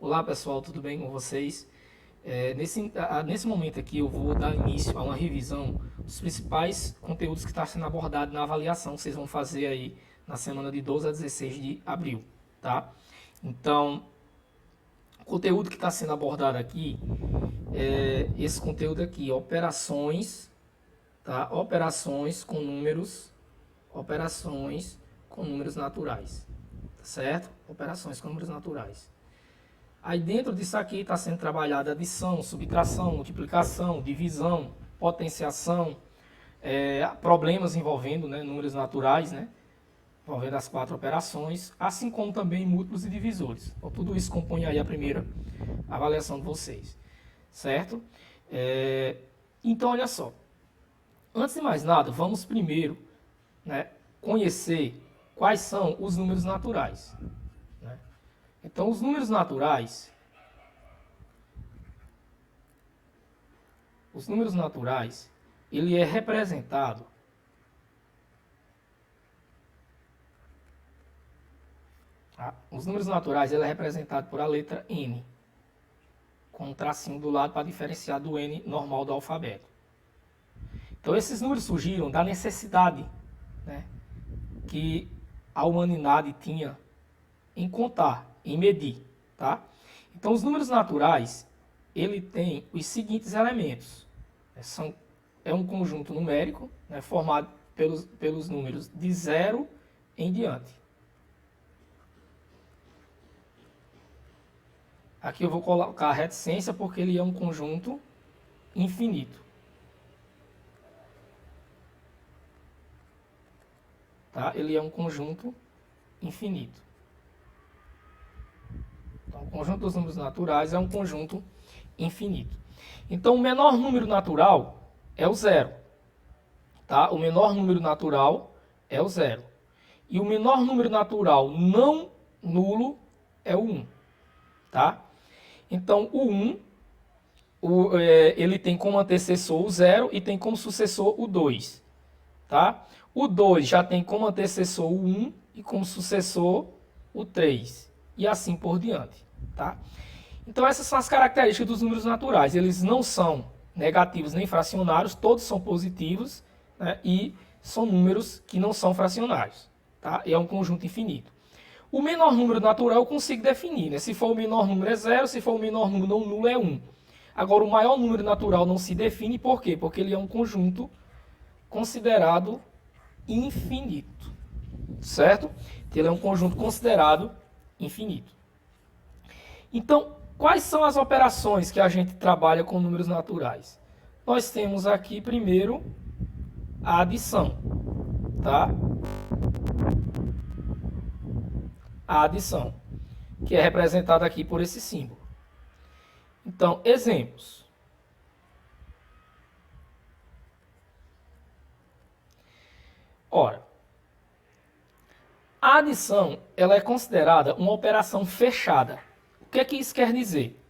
Olá pessoal, tudo bem com vocês? Nesse momento aqui eu vou dar início a uma revisão dos principais conteúdos que está sendo abordado na avaliação que vocês vão fazer aí na semana de 12 a 16 de abril, tá? Então, o conteúdo que está sendo abordado aqui é esse conteúdo aqui, operações, tá? Operações com números naturais, tá certo? Operações com números naturais. Aí dentro disso aqui está sendo trabalhada adição, subtração, multiplicação, divisão, potenciação, problemas envolvendo, né, números naturais, né, envolvendo as 4 operações, assim como também múltiplos e divisores. Então, tudo isso compõe aí a primeira avaliação de vocês, certo? Então, olha só. Antes de mais nada, vamos primeiro, né, conhecer quais são os números naturais. Né? Então, os números naturais, ele é representado ele é representado por a letra N, com um tracinho do lado para diferenciar do N normal do alfabeto. Então, esses números surgiram da necessidade, né, que a humanidade tinha em contar, em medir, tá? Então, os números naturais, ele tem os seguintes elementos. É um conjunto numérico, né, formado pelos números de 0 em diante. Aqui eu vou colocar a reticência porque ele é um conjunto infinito. Tá? Ele é um conjunto infinito. Então, o conjunto dos números naturais é um conjunto infinito. Então, o menor número natural é o 0. Tá? O menor número natural é o 0. E o menor número natural não nulo é o 1. Tá? Então, o 1, ele tem como antecessor o 0 e tem como sucessor o 2. Tá? O 2 já tem como antecessor o 1 e como sucessor o 3. E assim por diante. Tá? Então, essas são as características dos números naturais. Eles não são negativos nem fracionários, todos são positivos, né? E são números que não são fracionários. Tá? E é um conjunto infinito. O menor número natural eu consigo definir. Né? Se for o menor número é 0, se for o menor número não nulo é 1. Agora, o maior número natural não se define, por quê? Porque ele é um conjunto considerado infinito. Certo? Ele é um conjunto considerado infinito. Então, quais são as operações que a gente trabalha com números naturais? Nós temos aqui, primeiro, a adição. Tá? A adição, que é representada aqui por esse símbolo. Então, exemplos. Ora, a adição ela é considerada uma operação fechada. O que é que isso quer dizer?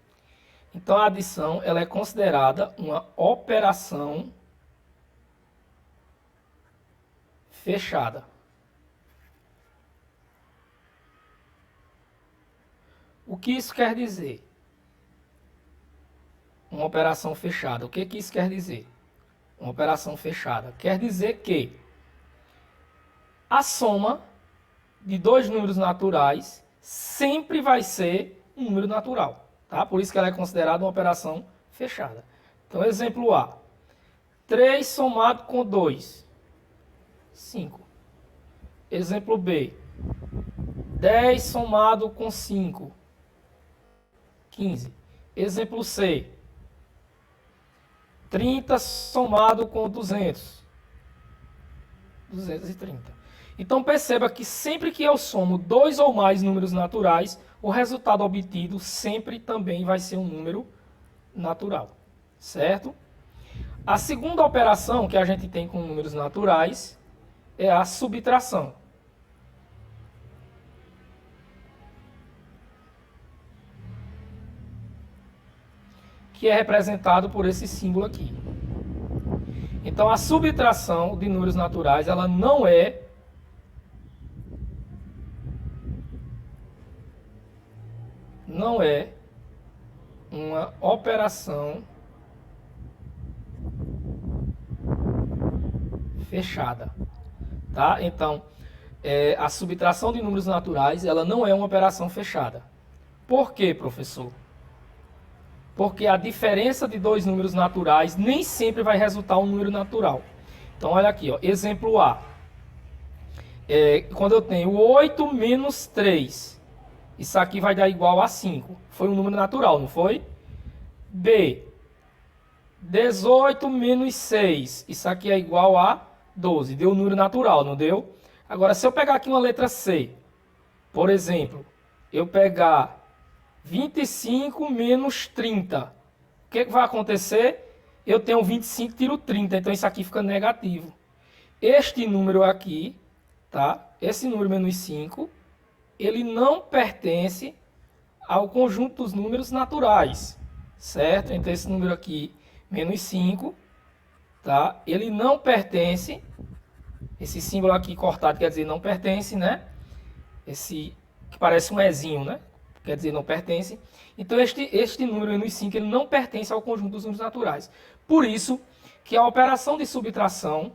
Então, a adição ela é considerada uma operação fechada. O que isso quer dizer? Uma operação fechada. O que isso quer dizer? Uma operação fechada. Quer dizer que a soma de dois números naturais sempre vai ser um número natural. Tá? Por isso que ela é considerada uma operação fechada. Então, exemplo A. 3 somado com 2. 5. Exemplo B. 10 somado com 5. 15. Exemplo C. 30 somado com 200. 230. Então perceba que sempre que eu somo dois ou mais números naturais, o resultado obtido sempre também vai ser um número natural. Certo? A segunda operação que a gente tem com números naturais é a subtração. Que é representado por esse símbolo aqui. Então, a subtração de números naturais, ela não é uma operação fechada, tá? Então, a subtração de números naturais, ela não é uma operação fechada. Por quê, professor? Porque a diferença de dois números naturais nem sempre vai resultar um número natural. Então, olha aqui, ó, exemplo A. Quando eu tenho 8 menos 3, isso aqui vai dar igual a 5. Foi um número natural, não foi? B. 18 menos 6, isso aqui é igual a 12. Deu um número natural, não deu? Agora, se eu pegar aqui uma letra C, por exemplo, eu pegar 25 menos 30, o que vai acontecer? Eu tenho 25, tiro 30, então isso aqui fica negativo. Este número aqui, tá? Esse número menos 5, ele não pertence ao conjunto dos números naturais, certo? Então esse número aqui, menos 5, tá? Ele não pertence, esse símbolo aqui cortado quer dizer não pertence, né? Esse que parece um ezinho, né? Quer dizer não pertence. Então este número menos 5, ele não pertence ao conjunto dos números naturais. Por isso que a operação de subtração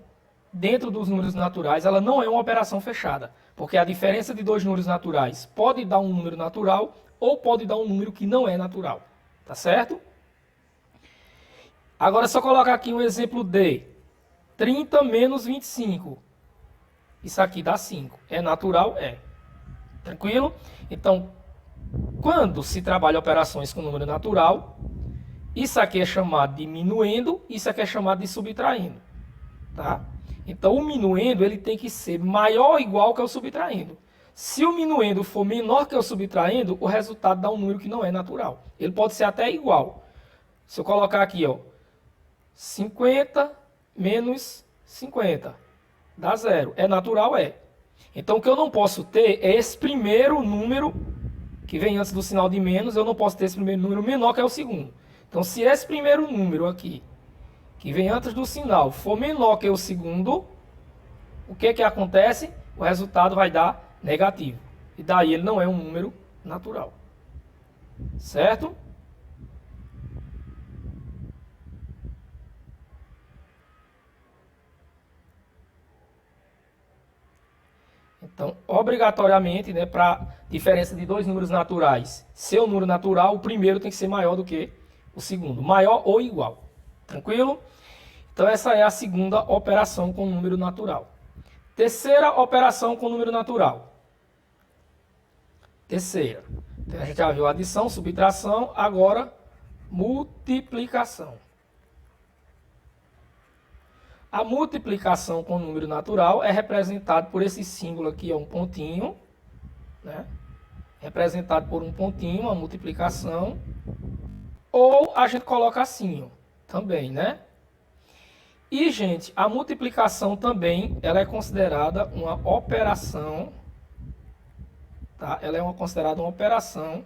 dentro dos números naturais, ela não é uma operação fechada, porque a diferença de dois números naturais pode dar um número natural ou pode dar um número que não é natural, tá certo? Agora, se eu colocar aqui um exemplo de 30 menos 25, isso aqui dá 5. É natural? É. Tranquilo? Então, quando se trabalha operações com número natural, isso aqui é chamado de minuendo, isso aqui é chamado de subtraindo, tá? Então, o minuendo, ele tem que ser maior ou igual que o subtraindo. Se o minuendo for menor que o subtraindo, o resultado dá um número que não é natural. Ele pode ser até igual. Se eu colocar aqui, ó, 50 menos 50, dá 0. É natural? É. Então, o que eu não posso ter é esse primeiro número que vem antes do sinal de menos, eu não posso ter esse primeiro número menor que é o segundo. Então, se esse primeiro número aqui, que vem antes do sinal, for menor que o segundo, o que acontece? O resultado vai dar negativo. E daí ele não é um número natural. Certo? Então, obrigatoriamente, né, para diferença de dois números naturais ser um número natural, o primeiro tem que ser maior do que o segundo. Maior ou igual. Tranquilo? Então, essa é a segunda operação com número natural. Terceira operação com número natural. Terceira. Então, a gente já viu adição, subtração, agora multiplicação. A multiplicação com número natural é representada por esse símbolo aqui, é um pontinho, né? Representado por um pontinho, a multiplicação. Ou a gente coloca assim, ó, também, né? E, gente, a multiplicação também, ela é considerada uma operação, tá? Ela é considerada uma operação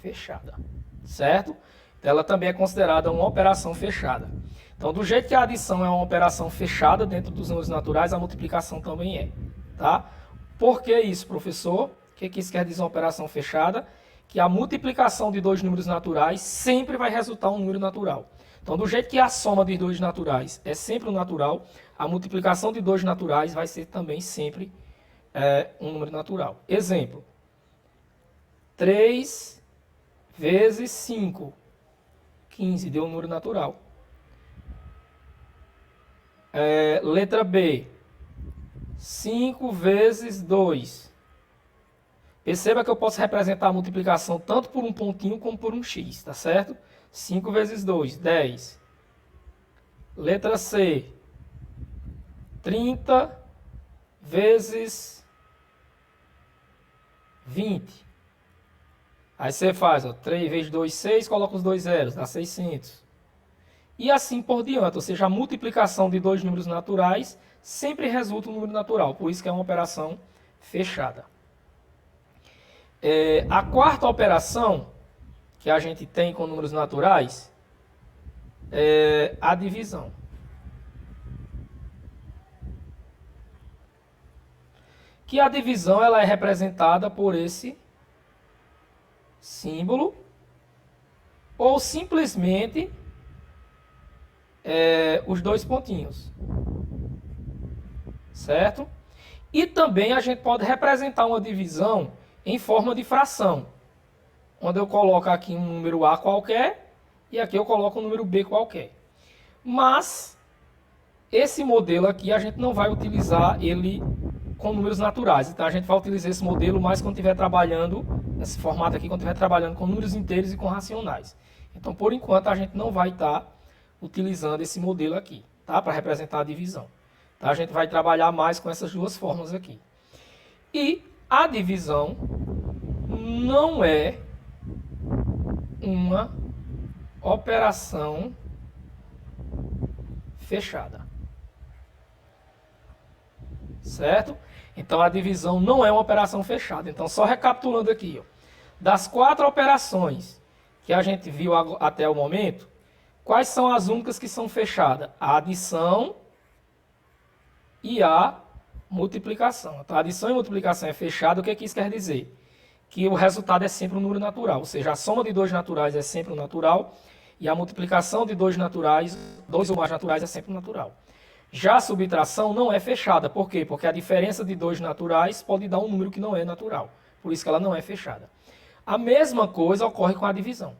fechada, certo? Ela também é considerada uma operação fechada. Então, do jeito que a adição é uma operação fechada dentro dos números naturais, a multiplicação também é, tá? Por que isso, professor? O que isso quer dizer uma operação fechada? Que a multiplicação de dois números naturais sempre vai resultar um número natural. Então, do jeito que a soma de dois naturais é sempre um natural, a multiplicação de dois naturais vai ser também sempre um número natural. Exemplo, 3 vezes 5, 15, deu um número natural. Letra B, 5 vezes 2. Perceba que eu posso representar a multiplicação tanto por um pontinho como por um x, tá certo? 5 vezes 2, 10. Letra C, 30 vezes 20. Aí você faz, ó, 3 vezes 2, 6, coloca os dois zeros, dá 600. E assim por diante, ou seja, a multiplicação de dois números naturais sempre resulta um número natural, por isso que é uma operação fechada. A quarta operação que a gente tem com números naturais é a divisão. Que a divisão ela é representada por esse símbolo, ou simplesmente os dois pontinhos. Certo? E também a gente pode representar uma divisão em forma de fração, onde eu coloco aqui um número A qualquer e aqui eu coloco um número B qualquer. Mas esse modelo aqui a gente não vai utilizar ele com números naturais. Então a gente vai utilizar esse modelo mais quando estiver trabalhando, nesse formato aqui, quando estiver trabalhando com números inteiros e com racionais. Então por enquanto a gente não vai estar utilizando esse modelo aqui, tá? Para representar a divisão. Tá? A gente vai trabalhar mais com essas duas formas aqui. E a divisão não é uma operação fechada. Certo? Então a divisão não é uma operação fechada. Então só recapitulando aqui, ó, das 4 operações que a gente viu até o momento, quais são as únicas que são fechadas? A adição e a multiplicação. Então a adição e multiplicação é fechada. O que isso quer dizer? Que o resultado é sempre um número natural, ou seja, a soma de dois naturais é sempre um natural e a multiplicação de dois naturais, dois ou mais naturais, é sempre um natural. Já a subtração não é fechada. Por quê? Porque a diferença de dois naturais pode dar um número que não é natural. Por isso que ela não é fechada. A mesma coisa ocorre com a divisão.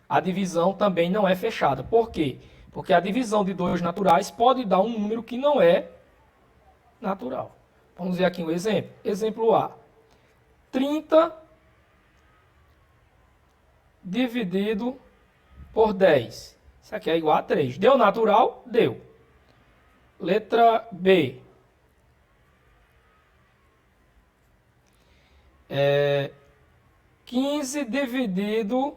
A divisão também não é fechada. Por quê? Porque a divisão de dois naturais pode dar um número que não é natural. Vamos ver aqui um exemplo. Exemplo A. 30 dividido por 10. Isso aqui é igual a 3. Deu natural? Deu. Letra B. 15 dividido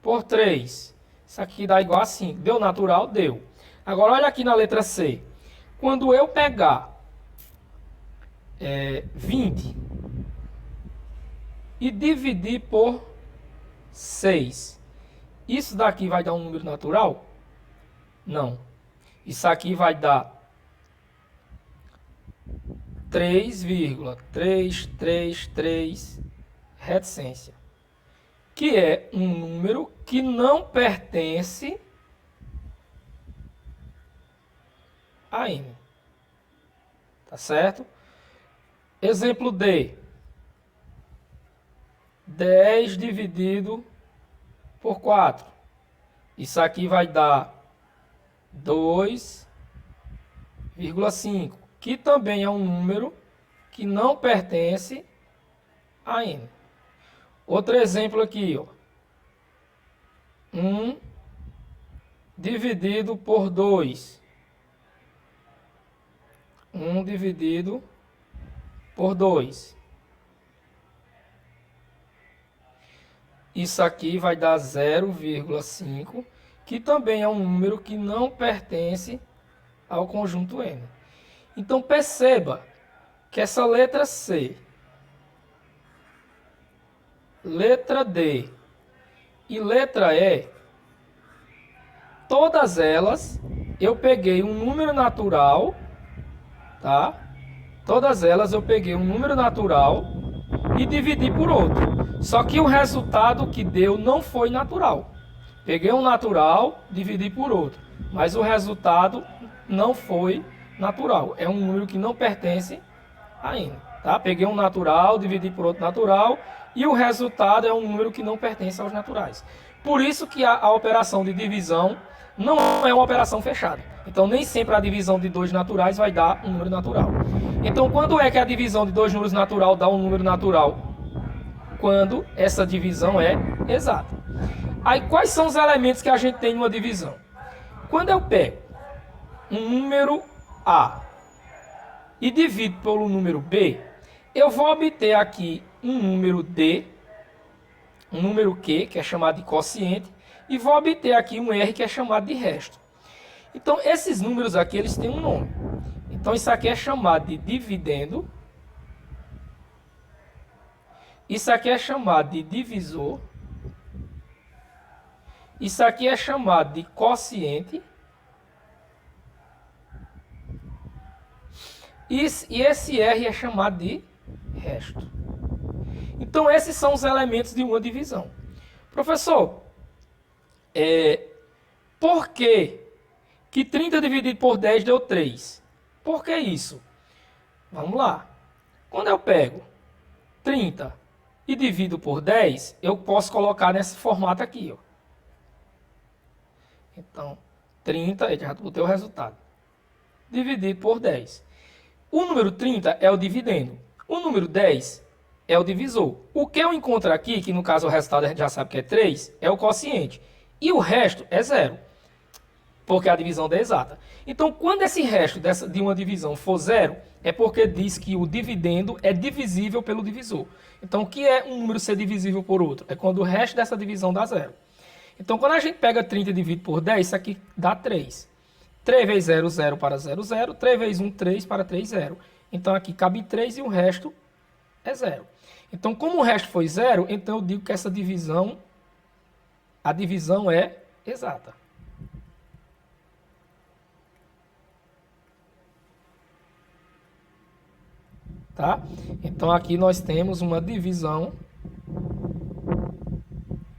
por 3. Isso aqui dá igual a 5. Deu natural? Deu. Agora, olha aqui na letra C. Quando eu pegar 20 e dividir por 6, isso daqui vai dar um número natural? Não. Isso aqui vai dar 3,333 reticência, que é um número que não pertence a n. Tá certo? Exemplo D. 10 dividido por 4. Isso aqui vai dar 2,5, que também é um número que não pertence a n. Outro exemplo aqui, ó. 1 dividido por 2. 1 dividido por 2. Isso aqui vai dar 0,5, que também é um número que não pertence ao conjunto n. Então perceba que essa letra C, letra D e letra E, todas elas eu peguei um número natural, tá? Todas elas eu peguei um número natural e dividi por outro. Só que o resultado que deu não foi natural. Peguei um natural, dividi por outro. Mas o resultado não foi natural. É um número que não pertence a n. Tá? Peguei um natural, dividi por outro natural. E o resultado é um número que não pertence aos naturais. Por isso que a operação de divisão não é uma operação fechada. Então nem sempre a divisão de dois naturais vai dar um número natural. Então quando é que a divisão de dois números natural dá um número natural? Quando essa divisão é exata. Aí quais são os elementos que a gente tem numa divisão? Quando eu pego um número A e divido pelo número B, eu vou obter aqui um número D, um número Q, que é chamado de quociente, e vou obter aqui um R, que é chamado de resto. Então esses números aqui, eles têm um nome. Então isso aqui é chamado de dividendo. Isso aqui é chamado de divisor. Isso aqui é chamado de quociente. E esse R é chamado de resto. Então, esses são os elementos de uma divisão. Professor, por que 30 dividido por 10 deu 3? Por que isso? Vamos lá. Quando eu pego 30 e divido por 10, eu posso colocar nesse formato aqui. Ó. Então, 30, eu já botei o resultado. Dividido por 10. O número 30 é o dividendo. O número 10 é o divisor. O que eu encontro aqui, que no caso o resultado a gente já sabe que é 3, é o quociente. E o resto é 0. Porque a divisão é exata. Então, quando esse resto de uma divisão for 0, é porque diz que o dividendo é divisível pelo divisor. Então, o que é um número ser divisível por outro? É quando o resto dessa divisão dá 0. Então, quando a gente pega 30 e divide por 10, isso aqui dá 3. 3 vezes 0, 0 para 0, 0. 3 vezes 1, 3 para 3, 0. Então, aqui cabe 3 e o resto é 0. Então, como o resto foi 0, então eu digo que essa divisão, a divisão é exata. Tá? Então, aqui nós temos uma divisão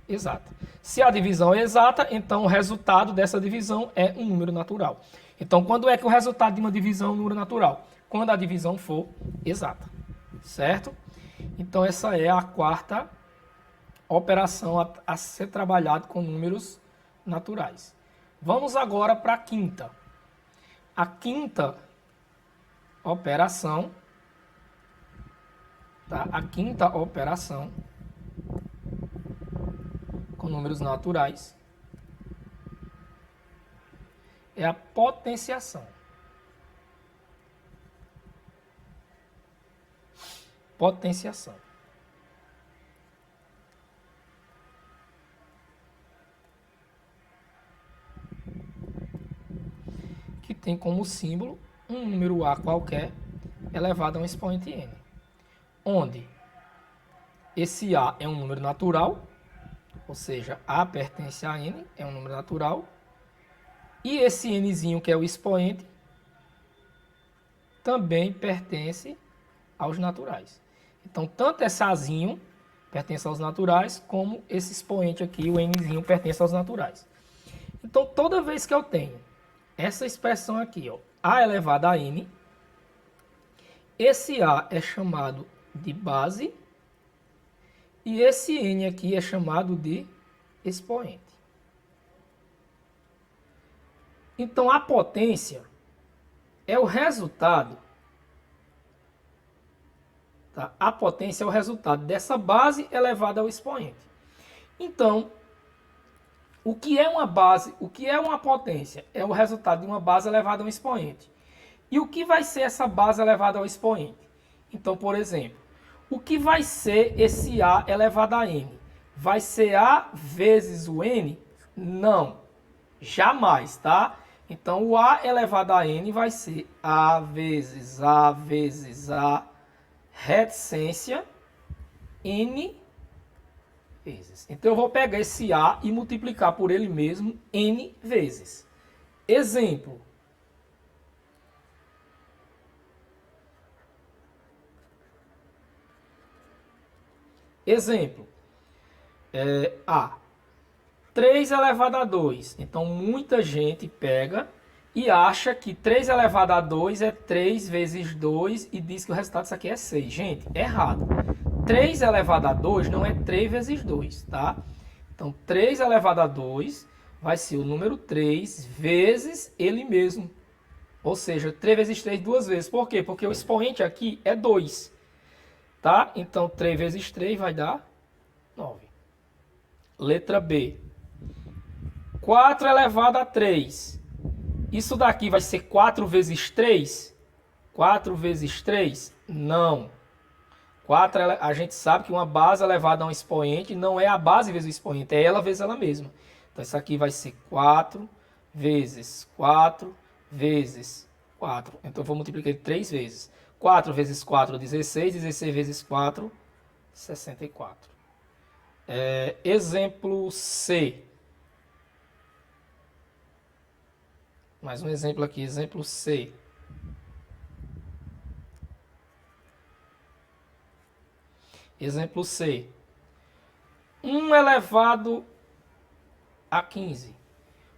exata. Se a divisão é exata, então o resultado dessa divisão é um número natural. Então, quando é que o resultado de uma divisão é um número natural? Quando a divisão for exata. Certo? Então, essa é a quarta operação a ser trabalhada com números naturais. Vamos agora para a quinta. A quinta operação, tá? A quinta operação com números naturais é a potenciação. Potenciação. Que tem como símbolo um número A qualquer elevado a um expoente n. Onde esse A é um número natural, ou seja, A pertence a n, é um número natural, e esse nzinho, que é o expoente, também pertence aos naturais. Então, tanto esse Azinho pertence aos naturais, como esse expoente aqui, o nzinho, pertence aos naturais. Então, toda vez que eu tenho essa expressão aqui, ó, A elevado a n, esse A é chamado de base e esse n aqui é chamado de expoente. Então, a potência é o resultado, tá? A potência é o resultado dessa base elevada ao expoente. Então, o que é uma base, o que é uma potência? É o resultado de uma base elevada a um expoente. E o que vai ser essa base elevada ao expoente? Então, por exemplo, o que vai ser esse A elevado a n? Vai ser A vezes o n? Não, jamais, tá? Então, o A elevado a n vai ser A vezes A reticência n vezes. Então, eu vou pegar esse A e multiplicar por ele mesmo n vezes. Exemplo. Exemplo. A. 3 elevado a 2. Então, muita gente pega e acha que 3 elevado a 2 é 3 vezes 2 e diz que o resultado disso aqui é 6. Gente, errado. 3 elevado a 2 não é 3 vezes 2, tá? Então, 3 elevado a 2 vai ser o número 3 vezes ele mesmo. Ou seja, 3 vezes 3 duas vezes. Por quê? Porque o expoente aqui é 2. Tá? Então, 3 vezes 3 vai dar 9. Letra B. 4 elevado a 3. Isso daqui vai ser 4 vezes 3? 4 vezes 3? Não. 4, a gente sabe que uma base elevada a um expoente não é a base vezes o expoente, é ela vezes ela mesma. Então, isso aqui vai ser 4 vezes 4 vezes 4. Então, eu vou multiplicar 3 vezes. 4 vezes 4, 16. 16 vezes 4, 64. Exemplo C. Mais um exemplo aqui, exemplo C. Exemplo C. 1 elevado a 15.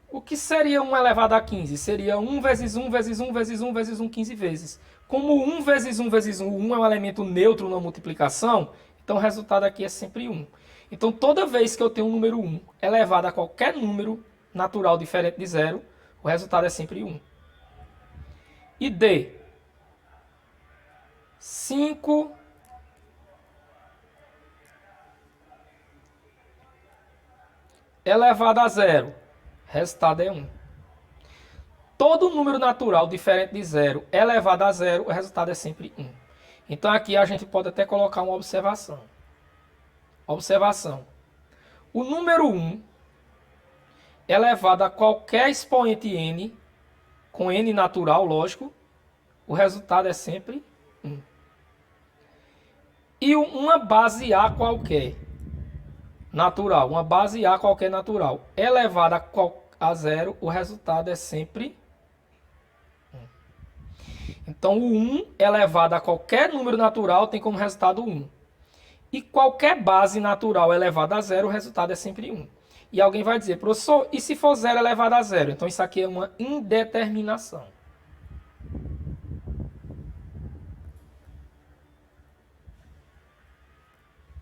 O que seria 1 elevado a 15? Seria 1 vezes 1 vezes 1 vezes 1 vezes 1, 15 vezes. Como 1 vezes 1 vezes 1, 1 é um elemento neutro na multiplicação, então o resultado aqui é sempre 1. Então toda vez que eu tenho um número 1 elevado a qualquer número natural diferente de 0, o resultado é sempre 1. E D. 5 elevado a 0. Resultado é 1. Todo número natural diferente de 0 elevado a 0, o resultado é sempre 1. Então aqui a gente pode até colocar uma observação. Observação. O número 1 elevado a qualquer expoente n, com n natural, lógico, o resultado é sempre 1. E uma base A qualquer natural, uma base A qualquer natural elevada a 0, o resultado é sempre 1. Então, o 1 elevado a qualquer número natural tem como resultado 1. E qualquer base natural elevada a 0, o resultado é sempre 1. E alguém vai dizer, professor, e se for 0 elevado a 0? Então, isso aqui é uma indeterminação.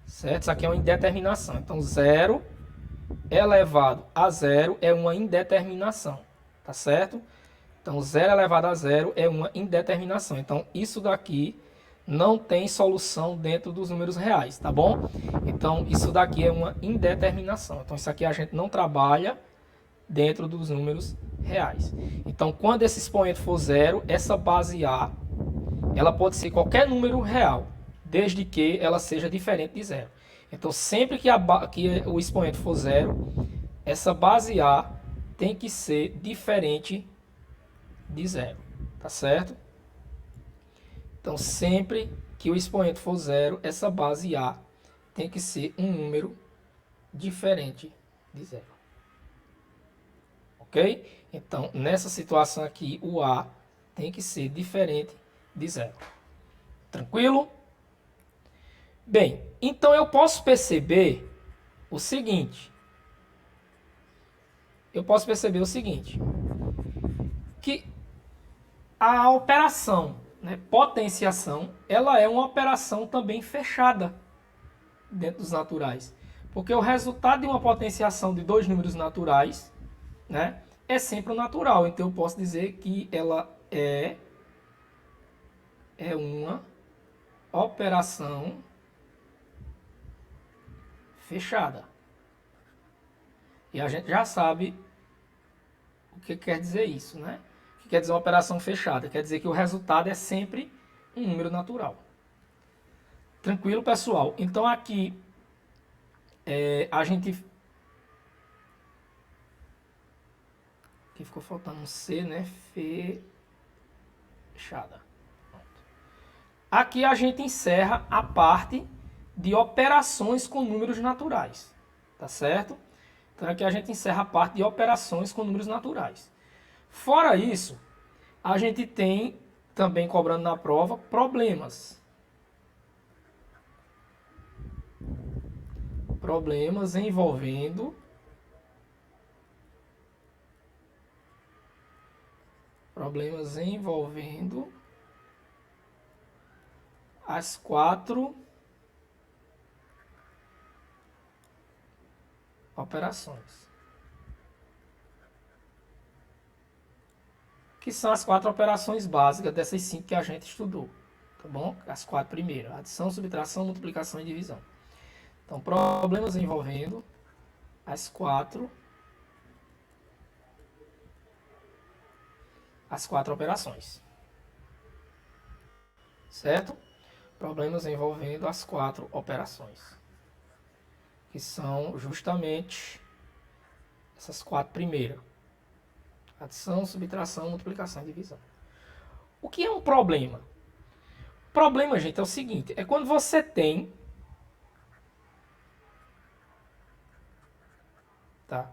Certo? Isso aqui é uma indeterminação. Então, 0 elevado a 0 é uma indeterminação. Tá certo? Então, 0 elevado a 0 é uma indeterminação. Então, isso daqui não tem solução dentro dos números reais, tá bom? Então, isso daqui é uma indeterminação. Então, isso aqui a gente não trabalha dentro dos números reais. Então, quando esse expoente for 0, essa base A, ela pode ser qualquer número real, desde que ela seja diferente de 0. Então, sempre que o expoente for 0, essa base A tem que ser diferente de 0, tá certo? Então, sempre que o expoente for 0, essa base A tem que ser um número diferente de 0. Ok? Então, nessa situação aqui, o A tem que ser diferente de 0. Tranquilo? Bem, então eu posso perceber o seguinte. Que a operação, né, potenciação, ela é uma operação também fechada dentro dos naturais. Porque o resultado de uma potenciação de dois números naturais, né, é sempre o natural. Então eu posso dizer que ela é uma operação fechada. E a gente já sabe o que quer dizer isso, né? O que quer dizer uma operação fechada? Quer dizer que o resultado é sempre um número natural. Tranquilo, pessoal? Então aqui a gente... Aqui ficou faltando um C, né? Fechada. Pronto. Aqui a gente encerra a parte de operações com números naturais. Tá certo? Então aqui a gente encerra a parte de operações com números naturais. Fora isso, a gente tem também cobrando na prova problemas. Problemas envolvendo as quatro operações. Que são as quatro operações básicas dessas 5 que a gente estudou. Tá bom? As 4 primeiras. Adição, subtração, multiplicação e divisão. Então, problemas envolvendo as quatro operações. Certo? Problemas envolvendo as 4 operações. Que são justamente essas 4 primeiras. Adição, subtração, multiplicação e divisão. O que é um problema? O problema, gente, é o seguinte. É quando você tem... Tá?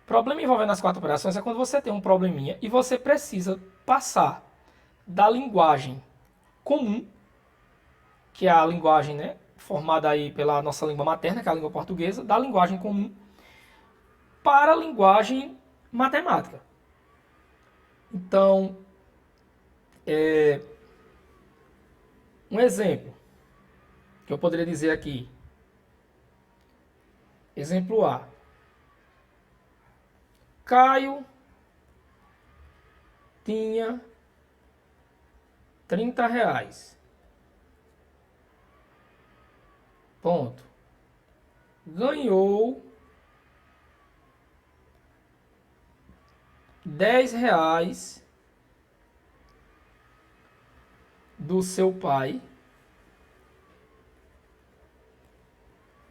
Problema envolvendo as 4 operações é quando você tem um probleminha e você precisa passar da linguagem comum, que é a linguagem, né, formada aí pela nossa língua materna, que é a língua portuguesa, da linguagem comum para a linguagem matemática. Então, um exemplo que eu poderia dizer aqui. Exemplo A. Caio tinha R$ 30. Ponto. Ganhou R$ 10 do seu pai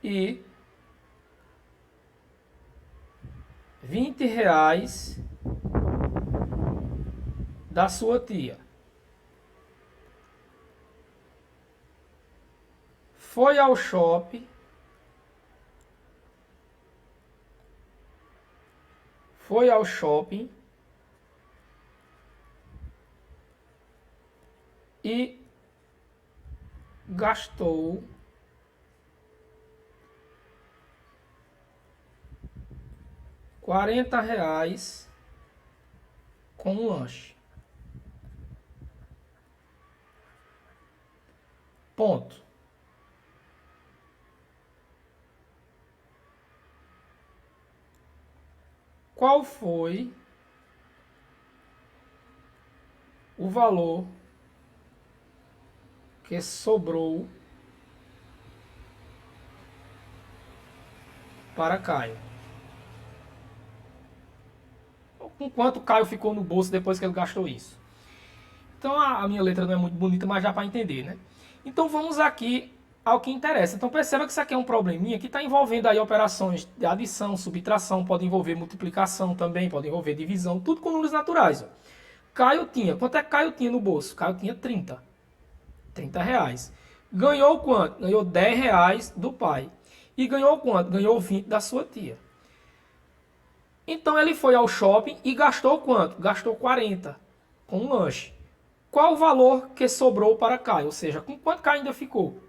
e R$ 20 da sua tia. Foi ao shopping, e gastou R$ 40 com um lanche. Ponto. Qual foi o valor que sobrou para Caio? Com quanto Caio ficou no bolso depois que ele gastou isso? Então a minha letra não é muito bonita, mas já para entender, né? Então vamos aqui ao que interessa. Então perceba que isso aqui é um probleminha que está envolvendo aí operações de adição, subtração, pode envolver multiplicação também, pode envolver divisão, tudo com números naturais. Ó. Caio tinha, quanto é que Caio tinha no bolso? Caio tinha 30 reais. Ganhou quanto? Ganhou R$ 10 do pai. E ganhou quanto? Ganhou 20 da sua tia. Então ele foi ao shopping e gastou quanto? Gastou 40 com um lanche. Qual o valor que sobrou para Caio? Ou seja, com quanto Caio ainda ficou?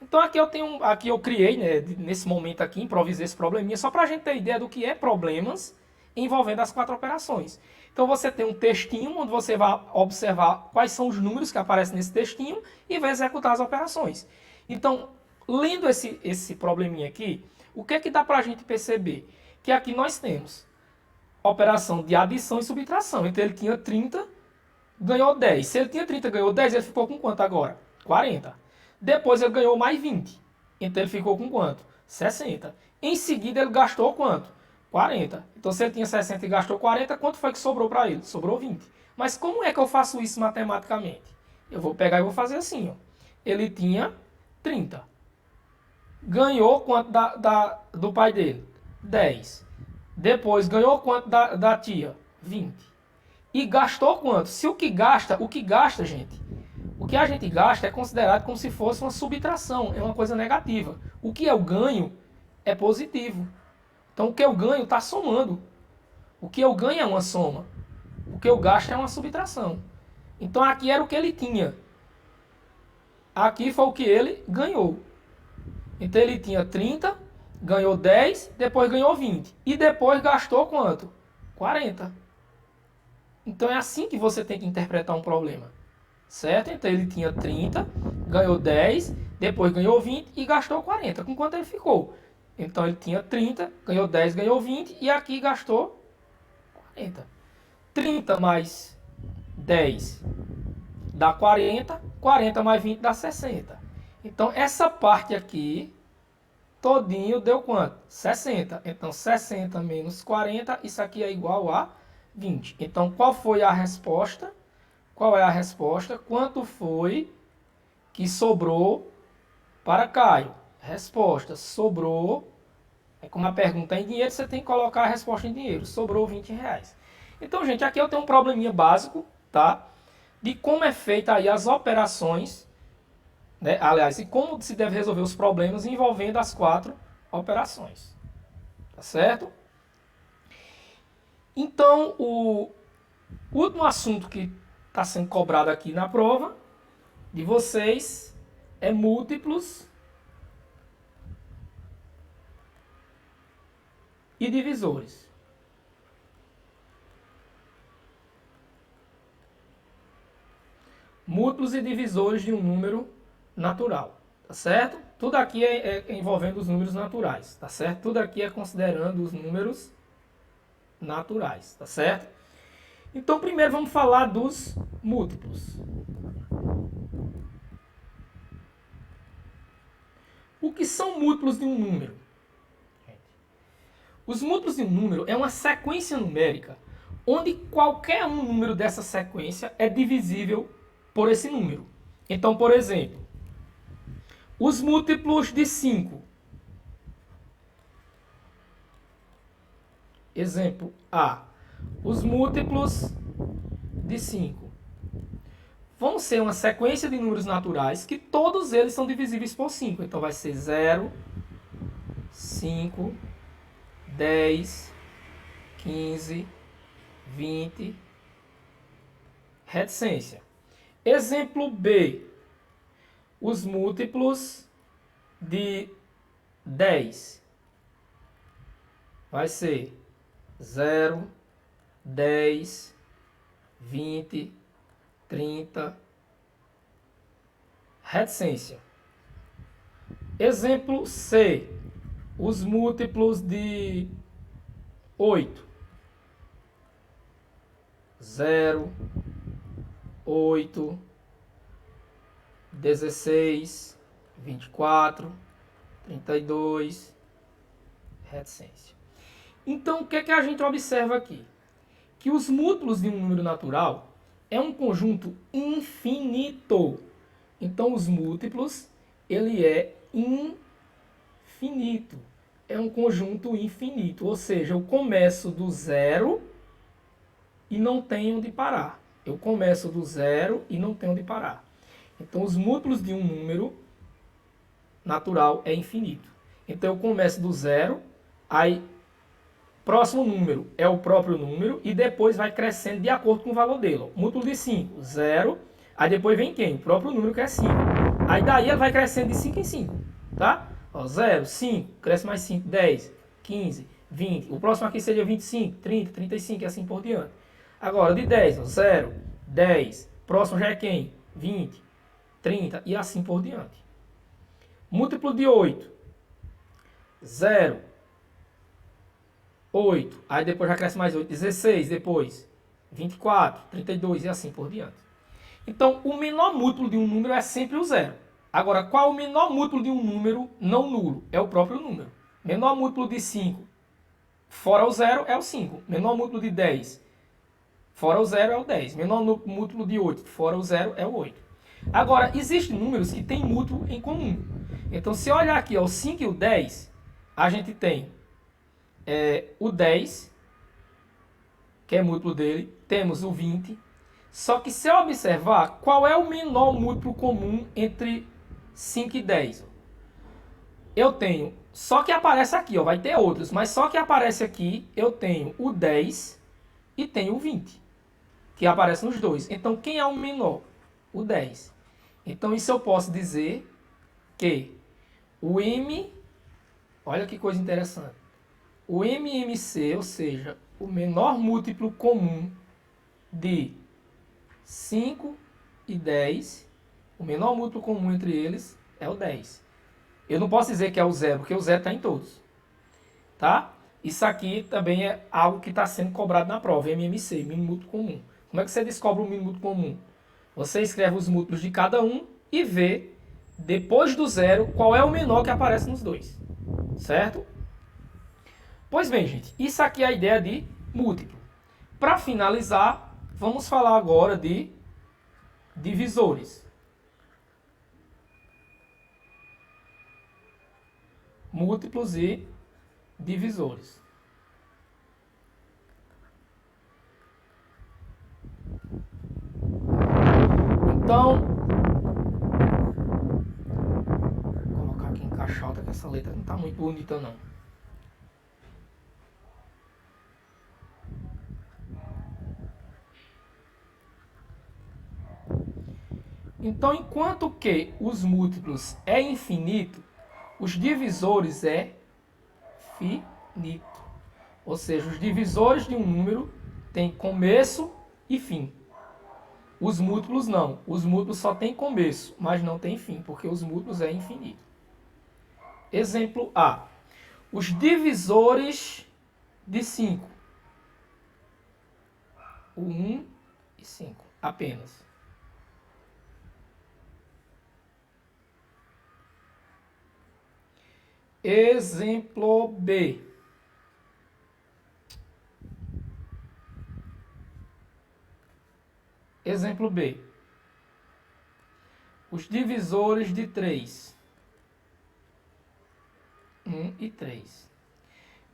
Então aqui eu criei, né, nesse momento aqui, improvisei esse probleminha, só para a gente ter ideia do que é problemas envolvendo as 4 operações. Então você tem um textinho onde você vai observar quais são os números que aparecem nesse textinho e vai executar as operações. Então, lendo esse probleminha aqui, o que é que dá para a gente perceber? Que aqui nós temos operação de adição e subtração. Então ele tinha 30, ganhou 10. Se ele tinha 30 e ganhou 10, ele ficou com quanto agora? 40. Depois ele ganhou mais 20. Então ele ficou com quanto? 60. Em seguida ele gastou quanto? 40. Então se ele tinha 60 e gastou 40, quanto foi que sobrou para ele? Sobrou 20. Mas como é que eu faço isso matematicamente? Eu vou pegar e vou fazer assim. Ó. Ele tinha 30. Ganhou quanto do pai dele? 10. Depois ganhou quanto da tia? 20. E gastou quanto? Se o que gasta, gente, o que a gente gasta é considerado como se fosse uma subtração, é uma coisa negativa. O que eu ganho é positivo. Então o que eu ganho está somando. O que eu ganho é uma soma. O que eu gasto é uma subtração. Então aqui era o que ele tinha. Aqui foi o que ele ganhou. Então ele tinha 30, ganhou 10, depois ganhou 20. E depois gastou quanto? 40. Então é assim que você tem que interpretar um problema. Certo? Então ele tinha 30, ganhou 10, depois ganhou 20 e gastou 40. Com quanto ele ficou? Então ele tinha 30, ganhou 10, ganhou 20 e aqui gastou 40. 30 mais 10 dá 40, 40 mais 20 dá 60. Então essa parte aqui, todinho deu quanto? 60. Então 60 menos 40, isso aqui é igual a 20. Então qual foi a resposta? Qual é a resposta? Quanto foi que sobrou para Caio? Resposta, sobrou. É como a pergunta é em dinheiro, você tem que colocar a resposta em dinheiro. Sobrou R$ 20. Então, gente, aqui eu tenho um probleminha básico, tá? De como é feita aí as operações, né? Aliás, e como se deve resolver os problemas envolvendo as 4 operações. Tá certo? Então, o último assunto que está sendo cobrado aqui na prova de vocês é múltiplos e divisores. Múltiplos e divisores de um número natural, tá certo? Tudo aqui é envolvendo os números naturais, tá certo? Tudo aqui é considerando os números naturais, tá certo? Então, primeiro vamos falar dos múltiplos. O que são múltiplos de um número? Os múltiplos de um número é uma sequência numérica onde qualquer um número dessa sequência é divisível por esse número. Então, por exemplo, os múltiplos de 5. Exemplo A. Os múltiplos de 5 vão ser uma sequência de números naturais que todos eles são divisíveis por 5. Então vai ser 0, 5, 10, 15, 20. Reticência. Exemplo B. Os múltiplos de 10. Vai ser 0, 10, 20, 30. Reticência. Exemplo C. Os múltiplos de 8. 0, 8, 16, 24, 32. Reticência. Então, o que é que a gente observa aqui? Que os múltiplos de um número natural é um conjunto infinito. Então, os múltiplos, ele é infinito. É um conjunto infinito. Ou seja, eu começo do zero e não tenho onde parar. Eu começo do zero e não tenho onde parar. Então, os múltiplos de um número natural é infinito. Então, eu começo do zero, aí próximo número é o próprio número e depois vai crescendo de acordo com o valor dele. Ó. Múltiplo de 5, 0. Aí depois vem quem? O próprio número que é 5. Aí daí ele vai crescendo de 5 em 5. Tá? Ó, 0, 5, cresce mais 5, 10, 15, 20. O próximo aqui seria 25, 30, 35 e assim por diante. Agora de 10, ó, 0, 10. Próximo já é quem? 20, 30 e assim por diante. Múltiplo de 8. 0, 8, aí depois já cresce mais 8, 16, depois 24, 32 e assim por diante. Então, o menor múltiplo de um número é sempre o zero. Agora, qual é o menor múltiplo de um número não nulo? É o próprio número. Menor múltiplo de 5, fora o zero, é o 5. Menor múltiplo de 10, fora o zero, é o 10. Menor múltiplo de 8, fora o zero, é o 8. Agora, existem números que têm múltiplo em comum. Então, se eu olhar aqui ó, o 5 e o 10, a gente tem o 10, que é múltiplo dele, temos o 20. Só que se eu observar, qual é o menor múltiplo comum entre 5 e 10? Eu tenho, só que aparece aqui, ó, vai ter outros, mas só que aparece aqui, eu tenho o 10 e tenho o 20, que aparece nos dois. Então, quem é o menor? O 10. Então, isso eu posso dizer que o M, olha que coisa interessante, o MMC, ou seja, o menor múltiplo comum de 5 e 10, o menor múltiplo comum entre eles é o 10. Eu não posso dizer que é o zero, porque o zero está em todos. Tá? Isso aqui também é algo que está sendo cobrado na prova, MMC, mínimo múltiplo comum. Como é que você descobre o mínimo múltiplo comum? Você escreve os múltiplos de cada um e vê, depois do zero, qual é o menor que aparece nos dois. Certo? Pois bem, gente, isso aqui é a ideia de múltiplo. Para finalizar, vamos falar agora de divisores. Múltiplos e divisores. Então, vou colocar aqui em caixa alta, que essa letra não está muito bonita não. Então, enquanto que os múltiplos é infinito, os divisores é finito. Ou seja, os divisores de um número têm começo e fim. Os múltiplos não. Os múltiplos só têm começo, mas não tem fim, porque os múltiplos é infinito. Exemplo A. Os divisores de 5. O 1 e 5, apenas. Exemplo B. Exemplo B. Os divisores de 3. 1 e 3.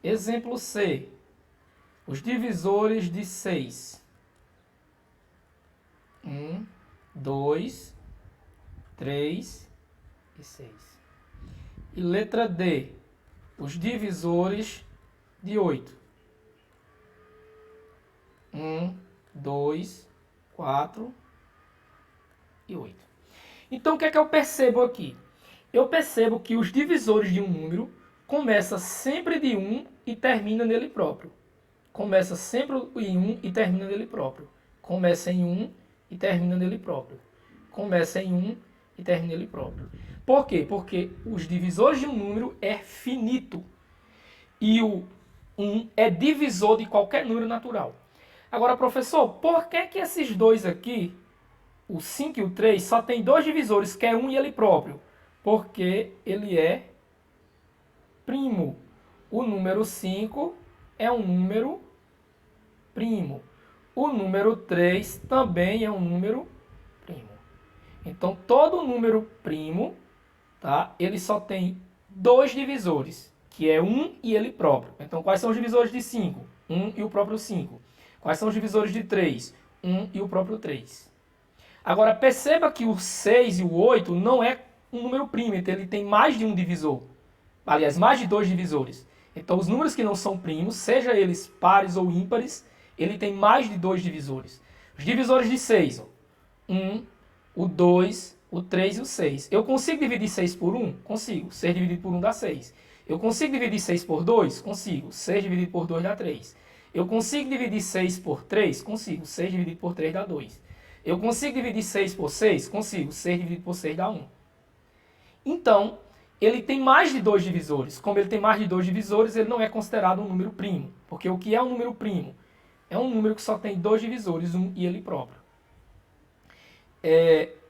Exemplo C. Os divisores de 6. 1, 2, 3 e 6. E letra D. Os divisores de 8. 1, 2, 4 e 8. Então, o que é que eu percebo aqui? Eu percebo que os divisores de um número começam sempre de 1 e termina nele próprio. Começa sempre em 1 e termina nele próprio. Começa em 1 e termina nele próprio. Começa em 1 e termina nele próprio. Por quê? Porque os divisores de um número é finito. E o 1 é divisor de qualquer número natural. Agora, professor, por que que esses dois aqui, o 5 e o 3, só tem dois divisores, que é 1 e ele próprio? Porque ele é primo. O número 5 é um número primo. O número 3 também é um número primo. Então, todo número primo, tá, ele só tem dois divisores, que é 1 e ele próprio. Então, quais são os divisores de 5? 1 e o próprio 5. Quais são os divisores de 3? 1 e o próprio 3. Agora, perceba que o 6 e o 8 não é um número primo, então ele tem mais de um divisor. Aliás, mais de dois divisores. Então, os números que não são primos, seja eles pares ou ímpares, ele tem mais de dois divisores. Os divisores de 6, ó, 1, o 2, o 3 e o 6. Eu consigo dividir 6 por 1? Consigo. 6 dividido por 1 dá 6. Eu consigo dividir 6 por 2? Consigo. 6 dividido por 2 dá 3. Eu consigo dividir 6 por 3? Consigo. 6 dividido por 3 dá 2. Eu consigo dividir 6 por 6? Consigo. 6 dividido por 6 dá 1. Então, ele tem mais de dois divisores. Como ele tem mais de dois divisores, ele não é considerado um número primo. Porque o que é um número primo? É um número que só tem dois divisores, 1 e ele próprio.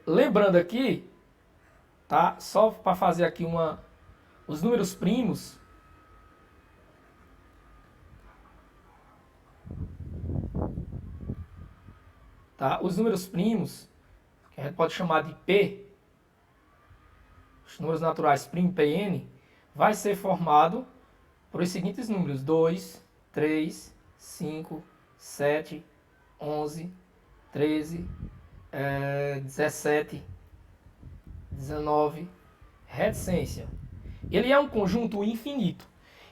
Lembrando aqui, tá? Só para fazer aqui os números primos. Tá? Os números primos, que a gente pode chamar de P, os números naturais primo Pn, vai ser formado por os seguintes números: 2, 3, 5, 7, 11, 13, 17, 19, reticência. Ele é um conjunto infinito.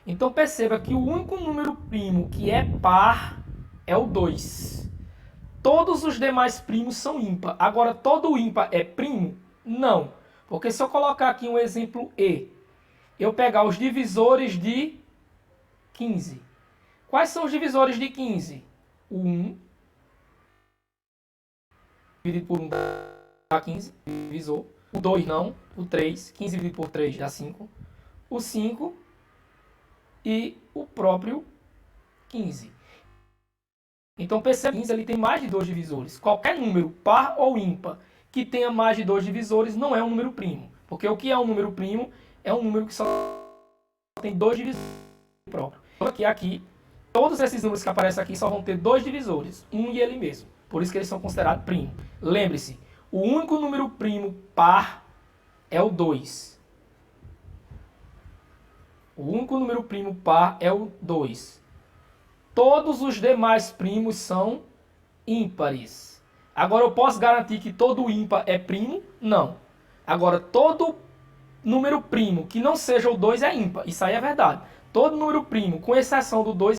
Então perceba que o único número primo que é par é o 2. Todos os demais primos são ímpar. Agora, todo ímpar é primo? Não. Porque se eu colocar aqui um exemplo E, eu pegar os divisores de 15. Quais são os divisores de 15? O 1 dividido por 1 dá 15, divisor. O 2 não, o 3, 15 dividido por 3 dá 5. O 5 e o próprio 15. Então percebe que 15 ele tem mais de dois divisores. Qualquer número, par ou ímpar, que tenha mais de dois divisores não é um número primo. Porque o que é um número primo é um número que só tem dois divisores próprios. Aqui, todos esses números que aparecem aqui só vão ter dois divisores, um e ele mesmo. Por isso que eles são considerados primos. Lembre-se, o único número primo par é o 2. O único número primo par é o 2. Todos os demais primos são ímpares. Agora, eu posso garantir que todo ímpar é primo? Não. Agora, todo número primo que não seja o 2 é ímpar. Isso aí é verdade. Todo número primo, com exceção do 2,